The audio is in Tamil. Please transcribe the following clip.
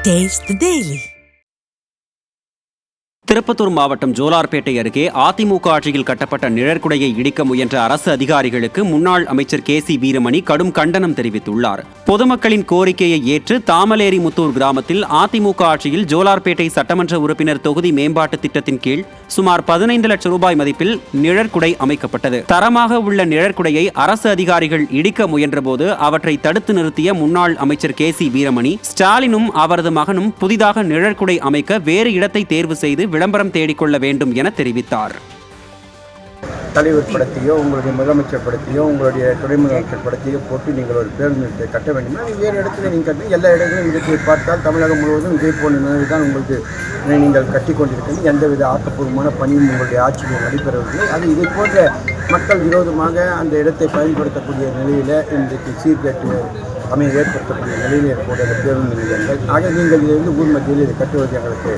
Taste the Daily. திருப்பத்தூர் மாவட்டம் ஜோலார்பேட்டை அருகே அதிமுக ஆட்சியில் கட்டப்பட்ட நிழற்குடையை இடிக்க முயன்ற அரசு அதிகாரிகளுக்கு முன்னாள் அமைச்சர் KC வீரமணி கடும் கண்டனம் தெரிவித்துள்ளார். பொதுமக்களின் கோரிக்கையை ஏற்று தாமலேரி முத்தூர் கிராமத்தில் அதிமுக ஆட்சியில் ஜோலார்பேட்டை சட்டமன்ற உறுப்பினர் தொகுதி மேம்பாட்டு திட்டத்தின் கீழ் சுமார் 15 லட்சம் ரூபாய் மதிப்பில் நிழற்குடை அமைக்கப்பட்டது. தரமாக உள்ள நிழற்குடையை அரசு அதிகாரிகள் இடிக்க முயன்றபோது அவற்றை தடுத்து நிறுத்திய முன்னாள் அமைச்சர் KC வீரமணி, ஸ்டாலினும் அவரது மகனும் புதிதாக நிழற்குடை அமைக்க வேறு இடத்தை தேர்வு செய்து விளம்பரம் தேடிக்கொள்ள வேண்டும் என தெரிவித்தார். தலைவர் படத்தையோ உங்களுடைய முதலமைச்சர் படத்தையோ உங்களுடைய துணை முதலமைச்சர் படத்தையோ போட்டு நீங்கள் ஒரு பேருந்து நிலையத்தை கட்ட வேண்டும். வேறு இடத்துல நீங்கள் கட்டி எல்லா இடங்களிலும் இன்றைக்கு பார்த்தால் தமிழகம் முழுவதும் இதே போன்ற நிலையில் தான் உங்களுக்கு நீங்கள் கட்டி கொண்டிருக்கிறது. எந்தவித ஆக்கப்பூர்வமான பணியும் உங்களுடைய ஆட்சியில் நடைபெறவில்லை. அது இதை போன்ற மக்கள் விரோதமாக அந்த இடத்தை பயன்படுத்தக்கூடிய நிலையில் இன்றைக்கு சீர்கேட்டு ஏற்படுத்தக்கூடிய நிலையில் இருக்கக்கூடிய பேருந்து நிலையங்கள். ஆக நீங்கள் இதிலிருந்து ஊர் மத்தியில் இதை கட்டுவது எங்களுக்கு